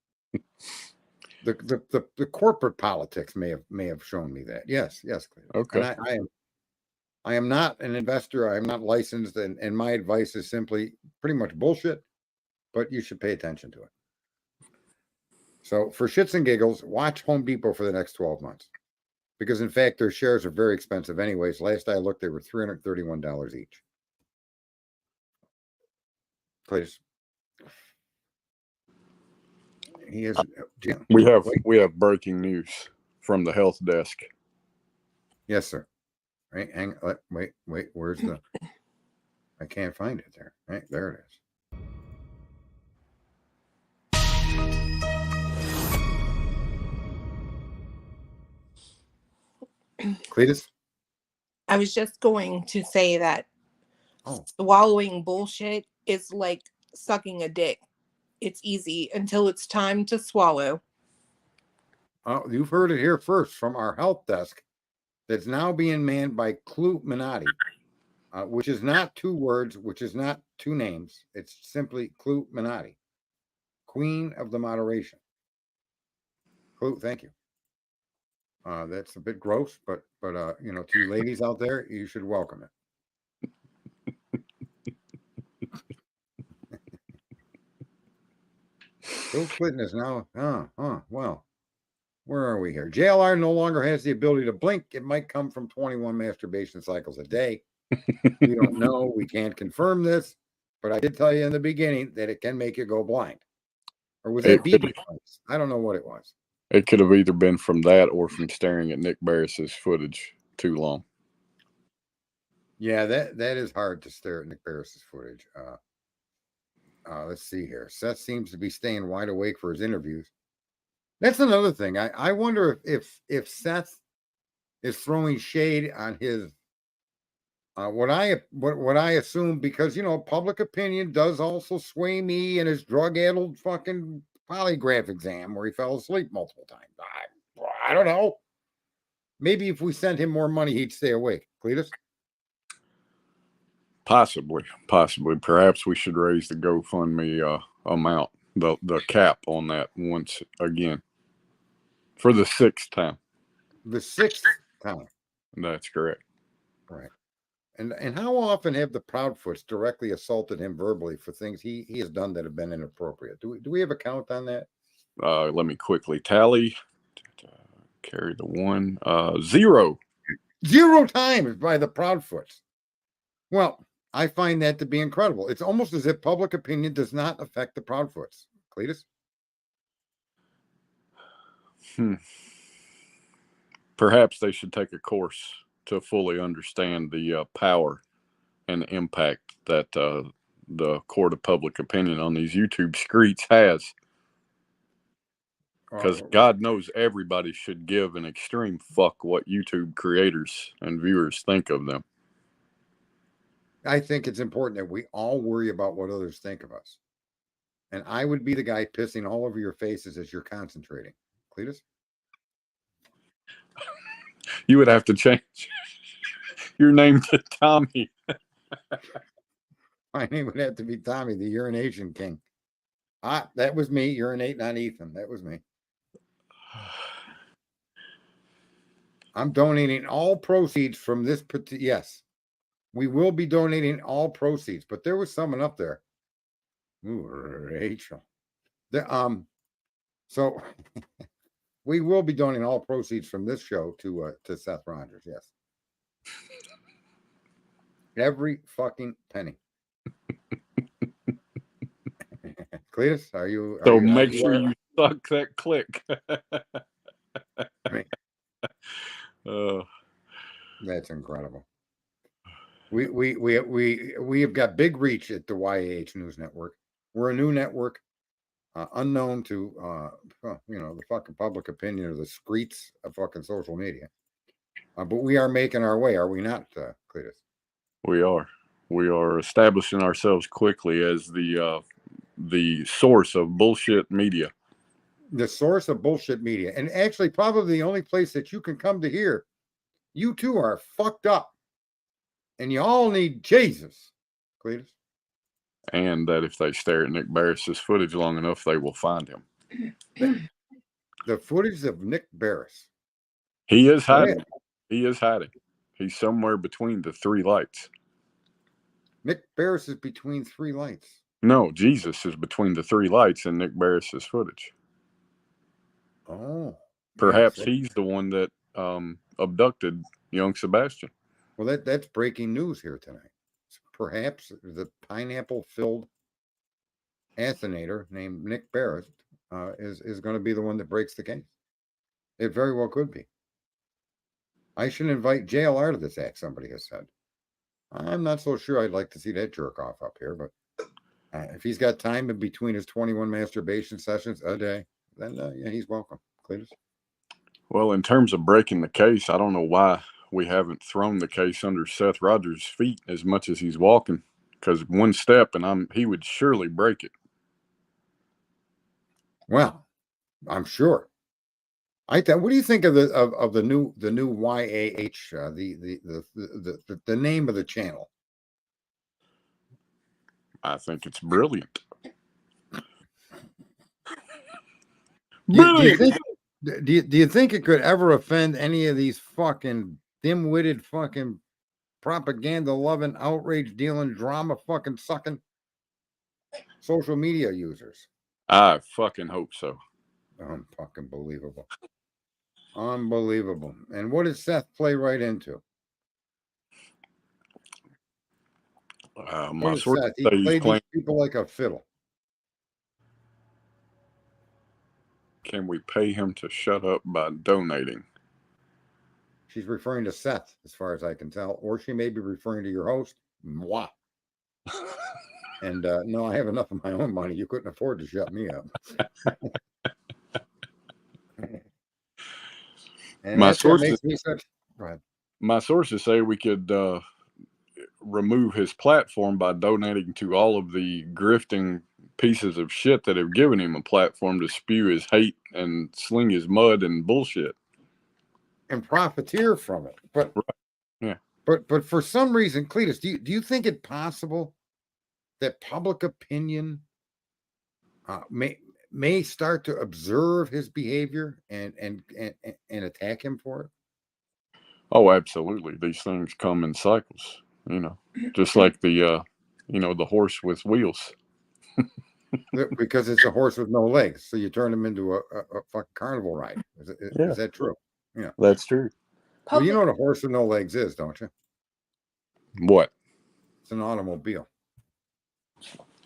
the corporate politics may have shown me that. Yes, Cletus. Okay. And I am not an investor. I am not licensed, and my advice is simply pretty much bullshit, but you should pay attention to it. So for shits and giggles, watch Home Depot for the next 12 months. Because in fact, their shares are very expensive anyways. Last I looked, they were $331 each. Please. He is. We have breaking news from the health desk. Yes, sir. Right. Wait. Where's the? I can't find it there. Right there it is. Cletus? I was just going to say that swallowing bullshit is like sucking a dick. It's easy until it's time to swallow. Oh, you've heard it here first from our health desk that's now being manned by Clue Minotti. which is not two words, which is not two names. It's simply Clue Minotti, Queen of the Moderation. Clue, thank you. That's a bit gross, but you know, to you ladies out there, you should welcome it. Bill Clinton is now, well, where are we here? JLR no longer has the ability to blink. It might come from 21 masturbation cycles a day. We don't know. We can't confirm this, but I did tell you in the beginning that it can make you go blind. Or was that BB? I don't know what it was. It could have either been from that or from staring at Nick Barris's footage too long. Yeah, that is hard to stare at Nick Barris's footage. Let's see here. Seth seems to be staying wide awake for his interviews. That's another thing. I wonder if Seth is throwing shade on his what I assume, because you know public opinion does also sway me in his drug-addled fucking polygraph exam where he fell asleep multiple times. I don't know. Maybe if we sent him more money, he'd stay awake. Cletus? Possibly. Perhaps we should raise the GoFundMe amount, the cap on that once again, for the 6th time. The 6th time. That's correct. Right. And how often have the Proudfoots directly assaulted him verbally for things he has done that have been inappropriate? Do we have a count on that? Let me quickly tally. Carry the one. 0. 0 times by the Proudfoots. Well, I find that to be incredible. It's almost as if public opinion does not affect the Proudfoots. Cletus? Perhaps they should take a course to fully understand the power and impact that the court of public opinion on these YouTube streets has. Because God knows everybody should give an extreme fuck what YouTube creators and viewers think of them. I think it's important that we all worry about what others think of us. And I would be the guy pissing all over your faces as you're concentrating. Cletus? You would have to change your name to Tommy. My name would have to be Tommy, the urination king. That was me. Urinate, not Ethan. That was me. I'm donating all proceeds from this. Yes, we will be donating all proceeds. But there was someone up there. Ooh, Rachel. So we will be donating all proceeds from this show to Seth Rogers. Yes, every fucking penny. Cletus, are you? So make sure you suck that click. That's incredible. We have got big reach at the YAH News Network. We're a new network, unknown to the fucking public opinion or the streets of fucking social media. But we are making our way, are we not, Cletus? We are. We are establishing ourselves quickly as the source of bullshit media. The source of bullshit media. And actually, probably the only place that you can come to hear you two are fucked up. And you all need Jesus, Cletus. And that if they stare at Nick Barris's footage long enough, they will find him. The footage of Nick Barris. He is hiding. He is hiding. He's somewhere between the 3 lights. Nick Barris is between 3 lights. No, Jesus is between the 3 lights in Nick Barris's footage. Oh. Perhaps he's the one that abducted young Sebastian. Well, that's breaking news here tonight. Perhaps the pineapple-filled athenator named Nick Barris is going to be the one that breaks the case. It very well could be. I should invite JLR to this act, somebody has said. I'm not so sure I'd like to see that jerk off up here, but if he's got time in between his 21 masturbation sessions a day, then yeah, he's welcome. Cletus? Well, in terms of breaking the case, I don't know why we haven't thrown the case under Seth Rogers' feet as much as he's walking, because one step and he would surely break it. Well, I'm sure. What do you think of the new YAH, the name of the channel? I think it's brilliant. Do you Brilliant. think? Do you think it could ever offend any of these fucking dim-witted, fucking propaganda-loving, outrage-dealing, drama fucking sucking social media users? I fucking hope so. Unfucking believable. Unbelievable. And what did Seth play right into? My What did sources Seth? He say he's played playing. these people like a fiddle. Can we pay him to shut up by donating? She's referring to Seth, as far as I can tell, or she may be referring to your host, moi. And no, I have enough of my own money. You couldn't afford to shut me up. And My that's what sources, makes me such. Go ahead. my sources say we could remove his platform by donating to all of the grifting pieces of shit that have given him a platform to spew his hate and sling his mud and bullshit. And profiteer from it. But yeah. But for some reason, Cletus, do you think it possible that public opinion may start to observe his behavior and attack him for it? Oh, absolutely. These things come in cycles, just like the the horse with wheels. Because it's a horse with no legs, so you turn him into a fucking carnival ride. Is that true? Yeah, that's true. Well, you know what a horse with no legs is, don't you? What? It's an automobile.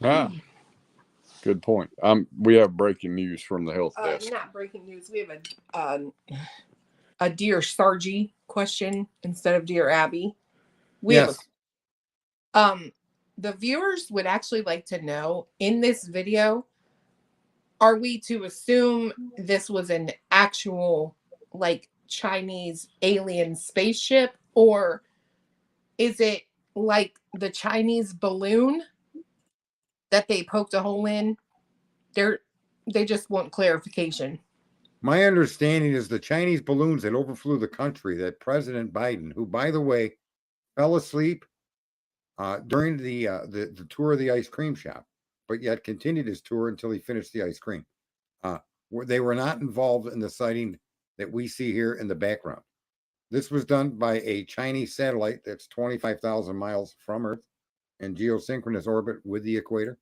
Ah, good point. We have breaking news from the health desk. Not breaking news. We have a Dear Sargie question instead of Dear Abby. Yes. The viewers would actually like to know, in this video, are we to assume this was an actual like Chinese alien spaceship, or is it like the Chinese balloon that they poked a hole in? They just want clarification. My understanding is the Chinese balloons that overflew the country, that President Biden, who, by the way, fell asleep during the tour of the ice cream shop, but yet continued his tour until he finished the ice cream. They were not involved in the sighting that we see here in the background. This was done by a Chinese satellite that's 25,000 miles from Earth in geosynchronous orbit with the equator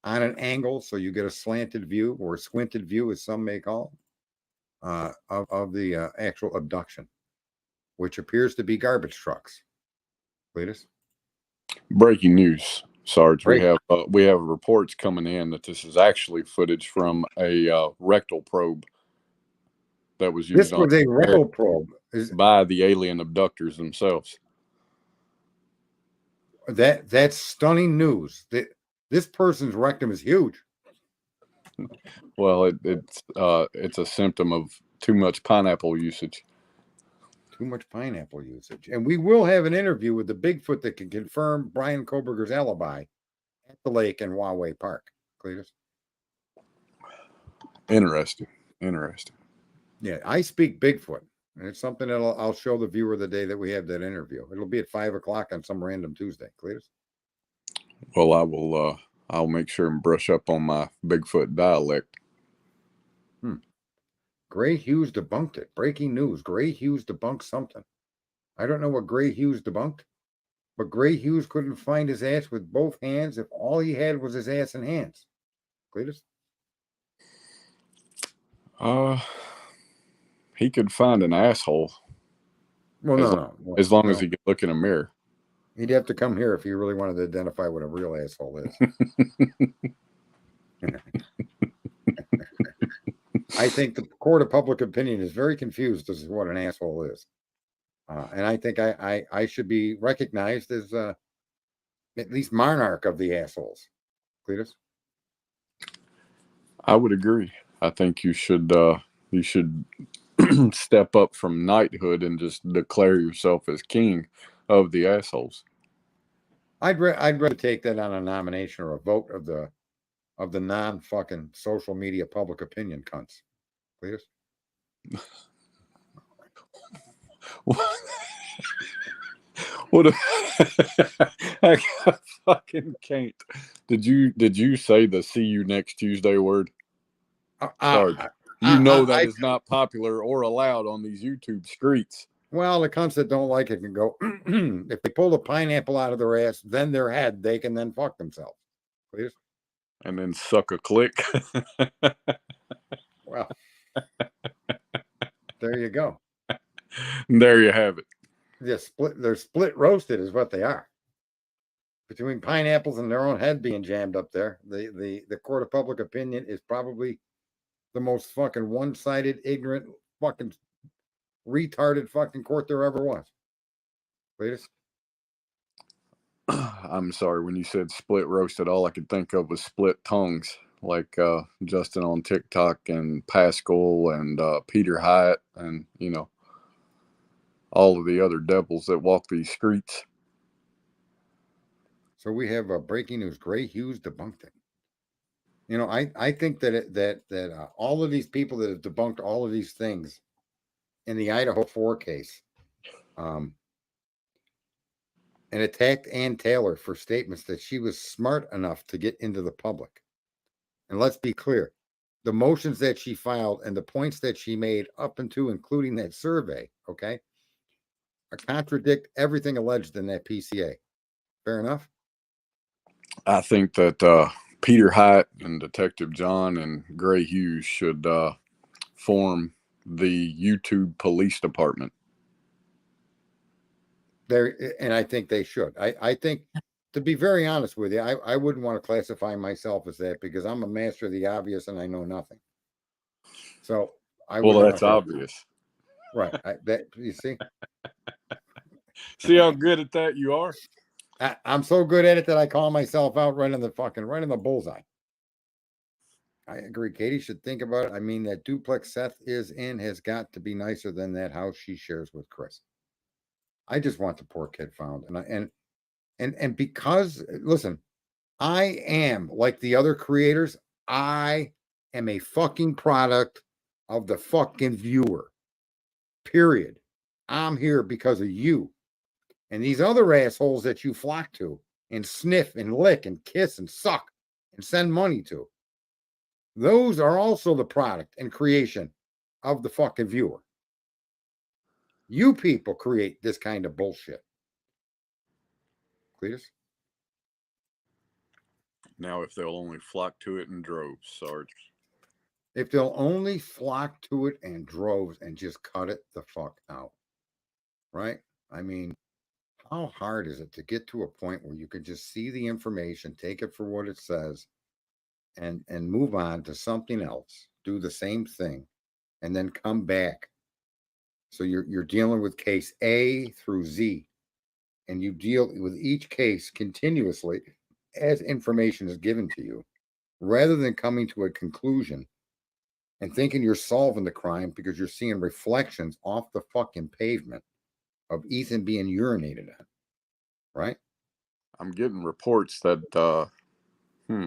on an angle, so you get a slanted view or a squinted view, as some may call it, of the actual abduction, which appears to be garbage trucks. Cletus? Breaking news, Sarge. We have reports coming in that this is actually footage from a rectal probe that was used. This was a rectal probe by the alien abductors themselves. That's stunning news. This person's rectum is huge. Well, it's a symptom of too much pineapple usage. Too much pineapple usage. And we will have an interview with the Bigfoot that can confirm Brian Koberger's alibi at the lake in YAH Park. Cletus? Interesting. Yeah, I speak Bigfoot. And it's something that I'll show the viewer the day that we have that interview. It'll be at 5:00 on some random Tuesday. Cletus? Well, I will. I'll make sure and brush up on my Bigfoot dialect. Gray Hughes debunked it. Breaking news. Gray Hughes debunked something. I don't know what Gray Hughes debunked, but Gray Hughes couldn't find his ass with both hands if all he had was his ass and hands. Cletus? He could find an asshole. Well, no. As long as he could look in a mirror. He'd have to come here if he really wanted to identify what a real asshole is. I think the court of public opinion is very confused as to what an asshole is. And I think I should be recognized as at least monarch of the assholes. Cletus? I would agree. I think you should step up from knighthood and just declare yourself as king of the assholes. I'd rather take that on a nomination or a vote of the non-fucking social media public opinion cunts. Cletus? What? I fucking can't. Did you say the "see you next Tuesday" word, Sarge? You know that is not popular or allowed on these YouTube streets. Well, the cunts that don't like it can go. If they pull the pineapple out of their ass, then their head, they can then fuck themselves. Please. And then suck a click. Well, there you go. There you have it. They're split roasted is what they are. Between pineapples and their own head being jammed up there, the court of public opinion is probably the most fucking one-sided, ignorant, fucking retarded fucking court there ever was. Please. I'm sorry, when you said split roasted, all I could think of was split tongues, like Justin on TikTok and Pascal and Peter Hyatt and, you know, all of the other devils that walk these streets. So we have breaking news. Gray Hughes debunked it. You know, I think that all of these people that have debunked all of these things in the Idaho 4 case, and attacked Ann Taylor for statements that she was smart enough to get into the public. And let's be clear, the motions that she filed and the points that she made up into including that survey, okay, contradict everything alleged in that PCA. Fair enough? I think that Peter Hyatt and Detective John and Gray Hughes should form the YouTube police department. And I think they should. I think, to be very honest with you, I wouldn't want to classify myself as that because I'm a master of the obvious and I know nothing. So well, that's obvious, right? That you see. See how good at that you are. I'm so good at it that I call myself out right in the bullseye. I agree. Katie should think about it. I mean, that duplex Seth is in has got to be nicer than that house she shares with Chris. I just want the poor kid found, and because listen, I am like the other creators. I am a fucking product of the fucking viewer. Period. I'm here because of you. And these other assholes that you flock to and sniff and lick and kiss and suck and send money to, those are also the product and creation of the fucking viewer. You people create this kind of bullshit. Cletus? Now, if they'll only flock to it in droves, Sarge. If they'll only flock to it in droves and just cut it the fuck out. Right? I mean, how hard is it to get to a point where you could just see the information, take it for what it says, and move on to something else, do the same thing, and then come back. So you're dealing with case A through Z, and you deal with each case continuously as information is given to you, rather than coming to a conclusion and thinking you're solving the crime because you're seeing reflections off the fucking pavement of Ethan being urinated on. Right? I'm getting reports that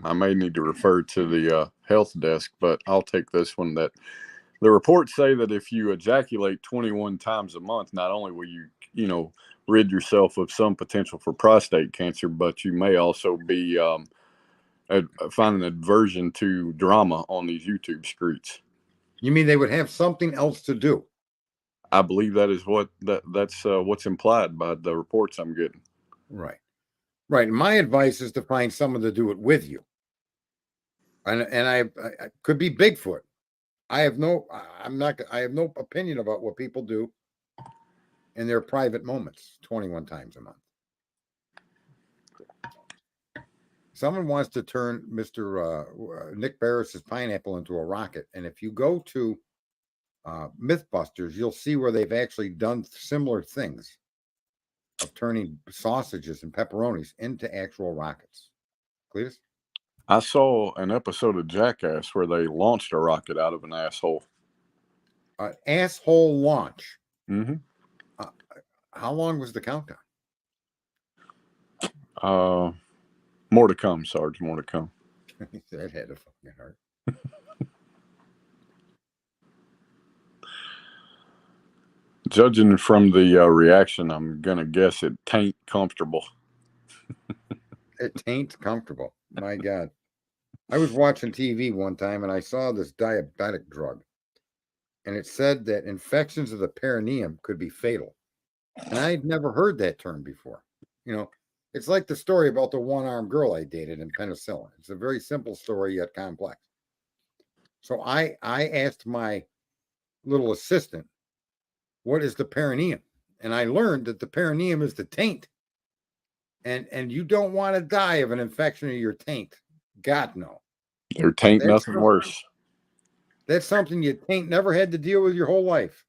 I may need to refer to the health desk, but I'll take this one. That the reports say that if you ejaculate 21 times a month, not only will you rid yourself of some potential for prostate cancer, but you may also be find an aversion to drama on these YouTube streets. You mean they would have something else to do? I believe that is that's what's implied by the reports I'm getting. Right. Right. My advice is to find someone to do it with you. And I could be Bigfoot. I have no opinion about what people do in their private moments 21 times a month. Someone wants to turn Mr. Nick Barris's pineapple into a rocket. And if you go to Mythbusters, you'll see where they've actually done similar things of turning sausages and pepperonis into actual rockets. Cletus? I saw an episode of Jackass where they launched a rocket out of an asshole. An asshole launch. Mm-hmm. How long was the countdown? More to come, Sarge. More to come. That had to fucking hurt. Judging from the reaction, I'm gonna guess it tain't comfortable. It tain't comfortable. My God. I was watching TV one time and I saw this diabetic drug. And it said that infections of the perineum could be fatal. And I'd never heard that term before. You know, it's like the story about the one-armed girl I dated in penicillin. It's a very simple story yet complex. So I asked my little assistant, what is the perineum? And I learned that the perineum is the taint. And you don't want to die of an infection of your taint. God, no. There tain't nothing worse. That's something your taint never had to deal with your whole life.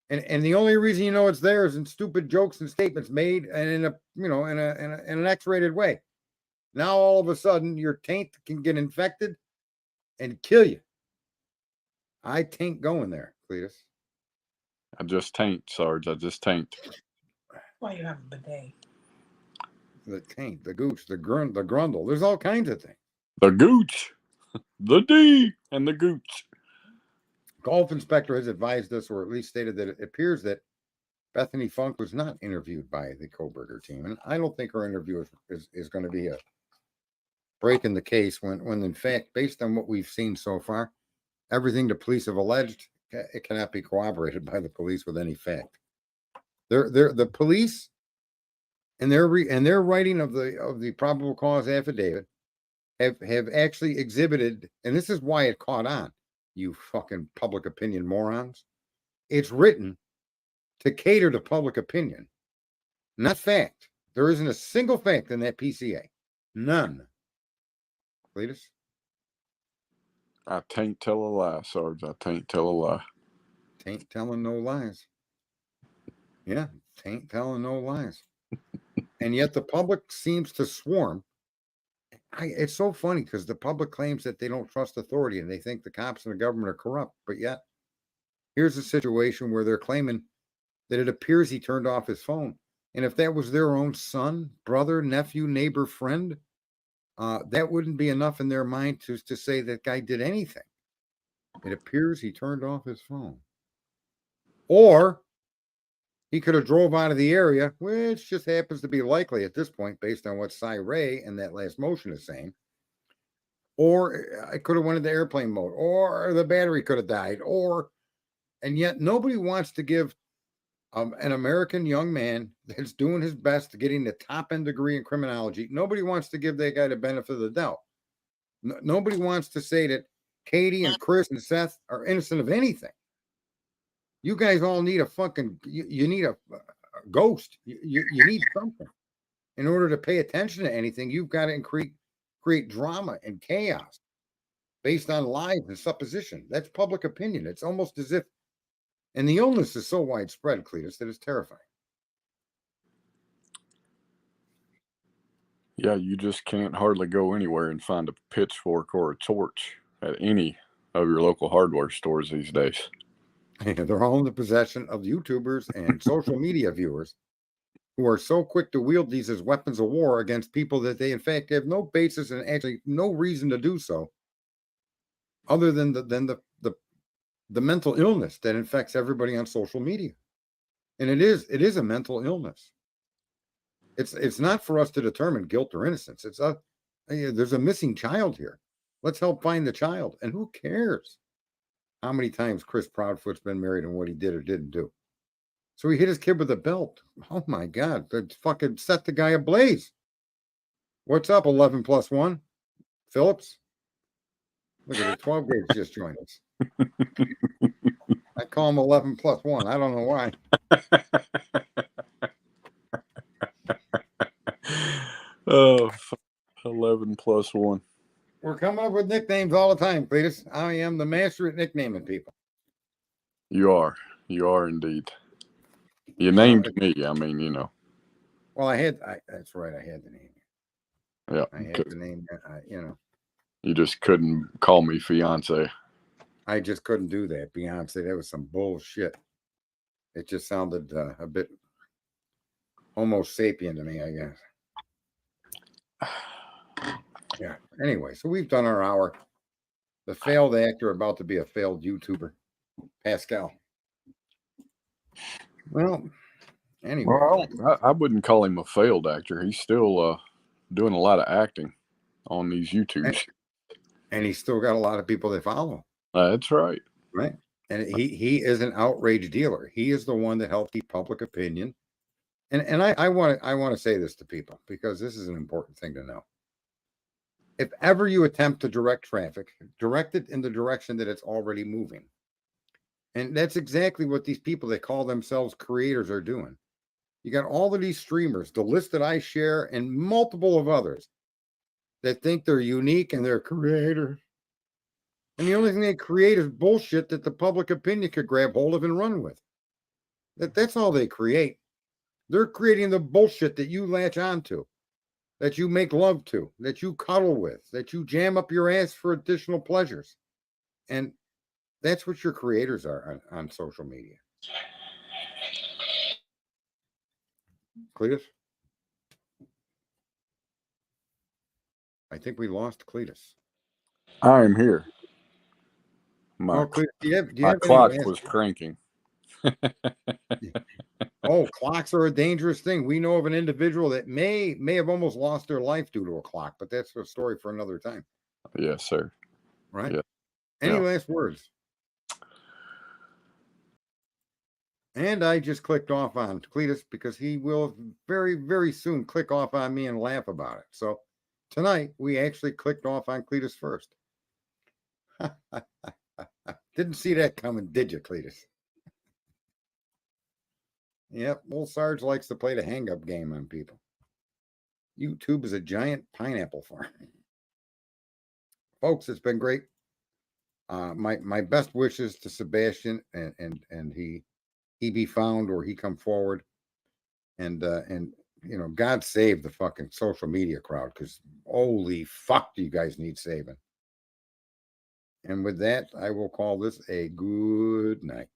And the only reason you know it's there is in stupid jokes and statements made and in a, you know, in an X-rated way. Now all of a sudden your taint can get infected and kill you. I tain't going there, Cletus. I just tain't, Sarge. I just tain't. Why you have a bidet? The taint, the gooch, the grundle. There's all kinds of things. The gooch, the D, and the gooch. Golf inspector has advised us, or at least stated that it appears that Bethany Funk was not interviewed by the Koberger team. And I don't think her interview is going to be a break in the case when in fact, based on what we've seen so far, everything the police have alleged, it cannot be corroborated by the police with any fact. The police and their writing of the probable cause affidavit have actually exhibited, and this is why it caught on, you fucking public opinion morons. It's written to cater to public opinion, not fact. There isn't a single fact in that PCA. None. Cletus? I tain't tell a lie, Sarge. I tain't tell a lie. Tain't telling no lies. Yeah, tain't telling no lies. And yet the public seems to swarm. It's so funny because the public claims that they don't trust authority and they think the cops and the government are corrupt. But yet, here's a situation where they're claiming that it appears he turned off his phone. And if that was their own son, brother, nephew, neighbor, friend, that wouldn't be enough in their mind to say that guy did anything. It appears he turned off his phone. Or he could have drove out of the area, which just happens to be likely at this point based on what Cy Ray and that last motion is saying. Or I could have went into airplane mode, or the battery could have died, and yet nobody wants to give an American young man that's doing his best to getting the top end degree in criminology. Nobody wants to give that guy the benefit of the doubt. Nobody wants to say that Katie and Chris and Seth are innocent of anything. You guys all need a fucking, you need a ghost. You need something. In order to pay attention to anything, you've got to create drama and chaos based on lies and supposition. That's public opinion. It's almost as if, and the illness is so widespread, Cletus, that it's terrifying. Yeah, you just can't hardly go anywhere and find a pitchfork or a torch at any of your local hardware stores these days. They're all in the possession of YouTubers and social media viewers who are so quick to wield these as weapons of war against people that they, in fact, have no basis and actually no reason to do so, other than the mental illness that infects everybody on social media. And it is a mental illness. It's not for us to determine guilt or innocence. There's a missing child here. Let's help find the child. And who cares how many times Chris Proudfoot's been married and what he did or didn't do? So he hit his kid with a belt. Oh my God, that fucking set the guy ablaze. What's up, 11 plus 1? Phillips? Look at it, 12 gauge just joined us. I call him 11 plus 1. I don't know why. Oh, 11 plus 1. We're coming up with nicknames all the time, Cletus. I am the master at nicknaming people. You are indeed. You named me. I mean, you know. Well, that's right. I had the name. Yeah. I had the name. You just couldn't call me fiance. I just couldn't do that. Beyonce, that was some bullshit. It just sounded a bit Homo sapien to me, I guess. Yeah. Anyway, so we've done our hour. The failed actor about to be a failed YouTuber, Pascal. Well, anyway. Well, I wouldn't call him a failed actor. He's still doing a lot of acting on these YouTubes. And he's still got a lot of people that follow. That's right. Right. And he is an outrage dealer. He is the one that helped keep public opinion. And I want to say this to people because this is an important thing to know. If ever you attempt to direct traffic, direct it in the direction that it's already moving. And that's exactly what these people that call themselves creators are doing. You got all of these streamers, the list that I share, and multiple of others that think they're unique and they're creator. And the only thing they create is bullshit that the public opinion could grab hold of and run with. That's all they create. They're creating the bullshit that you latch onto, that you make love to, that you cuddle with, that you jam up your ass for additional pleasures. And that's what your creators are on social media. Cletus? I think we lost Cletus. I am here. My, Cletus, do you have my any clock last- was cranking. Oh, clocks are a dangerous thing. We know of an individual that may have almost lost their life due to a clock, but that's a story for another time. Yes, sir. Right? Yeah. Any Yeah. last words? And I just clicked off on Cletus because he will very, very soon click off on me and laugh about it. So tonight we actually clicked off on Cletus first. Didn't see that coming, did you, Cletus? Yep, old Sarge likes to play the hang-up game on people. YouTube is a giant pineapple farm. Folks, it's been great. My best wishes to Sebastian and he be found or he come forward. And you know, God save the fucking social media crowd because holy fuck, do you guys need saving? And with that, I will call this a good night.